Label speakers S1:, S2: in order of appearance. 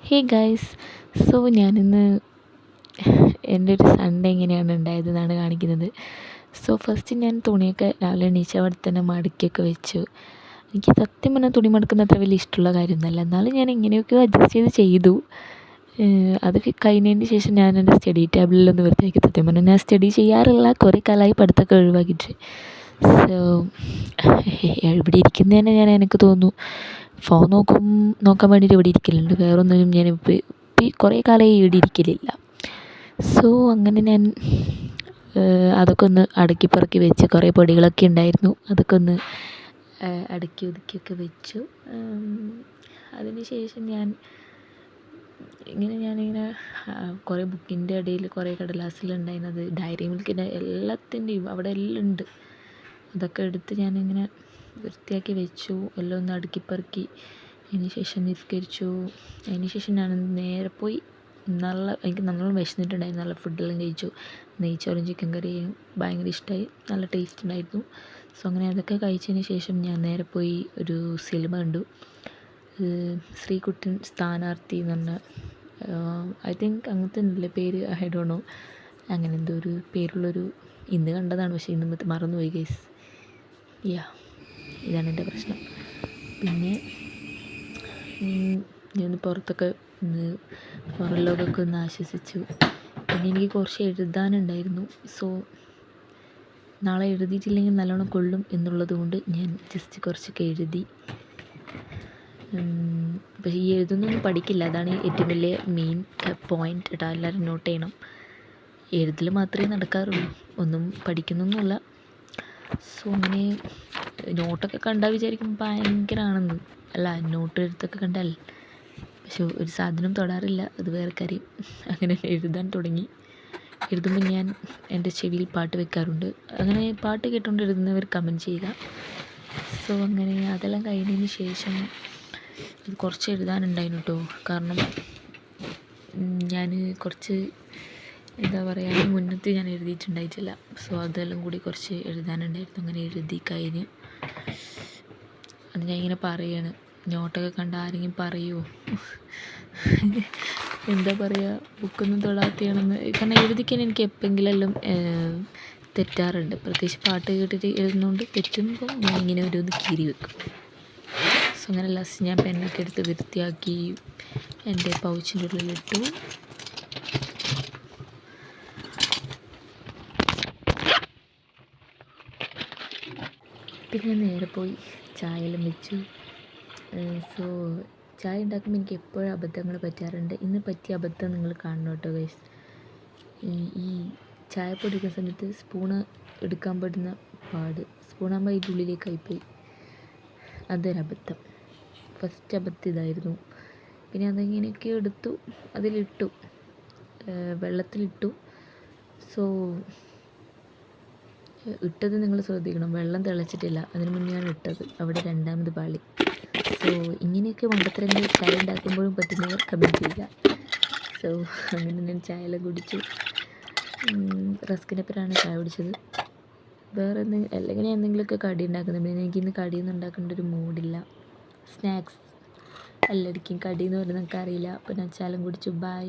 S1: Hey guys, so ഞാനിന്ന് എൻ്റെ ഒരു സൺഡേ എങ്ങനെയാണ് ഉണ്ടായതെന്നാണ് കാണിക്കുന്നത്. സോ ഫസ്റ്റ് ഞാൻ തുണിയൊക്കെ രാവിലെ എണീച്ച അവിടെ തന്നെ മടക്കിയൊക്കെ വെച്ചു. എനിക്ക് സത്യം പറഞ്ഞാൽ തുണി മടക്കുന്ന അത്ര വലിയ ഇഷ്ടമുള്ള കാര്യമൊന്നുമല്ല, എന്നാലും ഞാൻ എങ്ങനെയൊക്കെയോ അഡ്ജസ്റ്റ് ചെയ്തു. അത് കഴിഞ്ഞതിന് ശേഷം ഞാൻ എൻ്റെ സ്റ്റഡി ടേബിളിലൊന്ന് വൃത്തിയാക്കി. സത്യം പറഞ്ഞാൽ ഞാൻ സ്റ്റഡി ചെയ്യാറില്ല, കുറേ കാലമായി പഠിത്തമൊക്കെ ഒഴിവാക്കിയിട്ട്. സോ ഇവിടെ ഇരിക്കുന്നതന്നെ എനിക്ക് തോന്നുന്നു ഫോൺ നോക്കാൻ വേണ്ടിയിട്ട് ഇവിടെ ഇരിക്കലുണ്ട്. വേറൊന്നിനും ഞാൻ ഇപ്പോൾ കുറേ കാലമായി ഇവിടെ ഇരിക്കലില്ല. സോ അങ്ങനെ ഞാൻ അതൊക്കെ ഒന്ന് അടുക്കി പെറുക്കി വെച്ച്, കുറേ പൊടികളൊക്കെ ഉണ്ടായിരുന്നു, അതൊക്കെ ഒന്ന് അടുക്കി ഒതുക്കിയൊക്കെ വെച്ചു. അതിന് ശേഷം ഞാനിങ്ങനെ കുറേ ബുക്കിൻ്റെ ഇടയിൽ കുറേ കടലാസിലുണ്ടായിരുന്നത് ഡയറി മിൽക്കിൻ്റെ എല്ലാത്തിൻ്റെയും അവിടെ എല്ലാം ഉണ്ട്. അതൊക്കെ എടുത്ത് ഞാനിങ്ങനെ വൃത്തിയാക്കി വെച്ചു, എല്ലാം ഒന്ന് അടുക്കിപ്പെറുക്കി. അതിന് ശേഷം നിസ്കരിച്ചു. അതിന് ശേഷം ഞാൻ നേരെ പോയി എനിക്ക് നല്ലോണം വിശന്നിട്ടുണ്ടായിരുന്നു. നല്ല ഫുഡെല്ലാം കഴിച്ചു. നെയ്ച്ചോറും ചിക്കൻ കറിയും ഭയങ്കര ഇഷ്ടമായി, നല്ല ടേസ്റ്റ് ഉണ്ടായിരുന്നു. സോ അങ്ങനെ അതൊക്കെ കഴിച്ചതിന് ശേഷം ഞാൻ നേരെ പോയി ഒരു സിനിമ കണ്ടു. ശ്രീകുട്ടൻ സ്ഥാനാർത്ഥി എന്ന് പറഞ്ഞ, ഐ തിങ്ക് അങ്ങനത്തെ നല്ല പേര്, ഐ ഡോണ്ട് നോ, അങ്ങനെ എന്തോ ഒരു പേരുള്ളൊരു, ഇന്ന് കണ്ടതാണ് പക്ഷേ ഇന്ന് മറന്നുപോയി ഗൈസ്. ഇതാണ് എൻ്റെ പ്രശ്നം. പിന്നെ ഞാൻ പുറത്തൊക്കെ പുറം ലോകമൊക്കെ ഒന്ന് ആശ്വസിച്ചു. പിന്നെ എനിക്ക് കുറച്ച് എഴുതാനുണ്ടായിരുന്നു. സോ നാളെ എഴുതിയിട്ടില്ലെങ്കിൽ നല്ലോണം കൊള്ളും എന്നുള്ളത് കൊണ്ട് ഞാൻ ജസ്റ്റ് കുറച്ചൊക്കെ എഴുതി. പക്ഷേ ഈ എഴുതുന്നൊന്നും പഠിക്കില്ല, അതാണ് ഏറ്റവും വലിയ മെയിൻ പോയിൻ്റ് കേട്ടോ. എല്ലാവരും നോട്ട് ചെയ്യണം. എഴുതൽ മാത്രമേ നടക്കാറുള്ളൂ, ഒന്നും പഠിക്കുന്നൊന്നുമല്ല. സോ അങ്ങനെ നോട്ടൊക്കെ കണ്ടാൽ വിചാരിക്കും ഭയങ്കരമാണെന്ന്. അല്ല, നോട്ട് എഴുത്തൊക്കെ കണ്ടാൽ, പക്ഷെ ഒരു സാധനം തൊടാറില്ല, അത് വേറെ കാര്യം. അങ്ങനെ എഴുതാൻ തുടങ്ങി. എഴുതുമ്പോൾ ഞാൻ എൻ്റെ ചെവിയിൽ പാട്ട് വെക്കാറുണ്ട്. അങ്ങനെ പാട്ട് കേട്ടുകൊണ്ട് എഴുതുന്നവർ കമൻറ്റ് ചെയ്യുക. സോ അങ്ങനെ അതെല്ലാം കഴിഞ്ഞതിന് ശേഷം ഇത് കുറച്ച് എഴുതാനുണ്ടായിരുന്നു കേട്ടോ. കാരണം ഞാൻ കുറച്ച് എന്താ പറയുക, മുന്നത്തെ ഞാൻ എഴുതിയിട്ടുണ്ടായിട്ടില്ല. സോ അതെല്ലാം കൂടി കുറച്ച് എഴുതാനുണ്ടായിരുന്നു. അങ്ങനെ എഴുതി കഴിഞ്ഞ് അത് ഞാൻ ഇങ്ങനെ പറയുകയാണ്. നോട്ടൊക്കെ കണ്ട ആരെങ്കിലും പറയുമോ, എന്താ പറയുക, ബുക്കൊന്നും തൊടാത്തയാണെന്ന്. കാരണം എഴുതിക്കാൻ എനിക്ക് എപ്പോഴെങ്കിലും തെറ്റാറുണ്ട്. പ്രത്യേകിച്ച് പാട്ട് കേട്ടിട്ട് എഴുതുന്നതുകൊണ്ട് തെറ്റുമ്പോൾ ഞാൻ ഇങ്ങനെ ഓരോന്ന് കീറി വെക്കും. സോ അങ്ങനെ ലാസ്റ്റ് ഞാൻ പെന്നൊക്കെ എടുത്ത് വൃത്തിയാക്കി എൻ്റെ പൗച്ചിൻ്റെ ഉള്ളിലിട്ടു. പിന്നെ ഞാൻ നേരെ പോയി ചായയെല്ലാം വെച്ചു. സോ ചായ ഉണ്ടാക്കുമ്പോൾ എനിക്ക് എപ്പോഴും അബദ്ധങ്ങൾ പറ്റാറുണ്ട്. ഇന്ന് പറ്റിയ അബദ്ധം നിങ്ങൾ കാണണം കേട്ടോ ഗൈസ്. ഈ ചായപ്പൊടി എടുക്കുന്ന സമയത്ത് സ്പൂണ് എടുക്കാൻ പെടുന്ന പാട്, സ്പൂണാകുമ്പോൾ അതിൻ്റെ ഉള്ളിലേക്കായിപ്പോയി. അതൊരബദ്ധം, ഫസ്റ്റ് അബദ്ധം ഇതായിരുന്നു. പിന്നെ അതെങ്ങനെയൊക്കെ എടുത്തു, അതിലിട്ടു, വെള്ളത്തിലിട്ടു. സോ ഇട്ടത് നിങ്ങൾ ശ്രദ്ധിക്കണം, വെള്ളം തിളച്ചിട്ടില്ല, അതിന് മുന്നെയാണ് ഇട്ടത്, അവിടെ രണ്ടാമത് പാളി. സോ ഇങ്ങനെയൊക്കെ മണ്ടത്തരങ്ങൾ ചായ ഉണ്ടാക്കുമ്പോഴും പറ്റുന്നവർ കമൻറ്റ് ചെയ്യുക. സോ അങ്ങനെ ഞാൻ ചായയെല്ലാം കുടിച്ചു. റസ്കിനപ്പുറമാണ് ചായ കുടിച്ചത്. വേറെ അല്ലെങ്കിൽ ഞാൻ എന്തെങ്കിലുമൊക്കെ കടി ഉണ്ടാക്കുന്നത്. പിന്നെ എനിക്കിന്ന് കടിയൊന്നും ഉണ്ടാക്കേണ്ട ഒരു മൂഡില്ല. സ്നാക്സ് എല്ലായിടയ്ക്കും കടി എന്ന് പറയുന്നത് എനിക്കറിയില്ല. അപ്പോൾ ഞാൻ ചായയും കുടിച്ചു. ബൈ.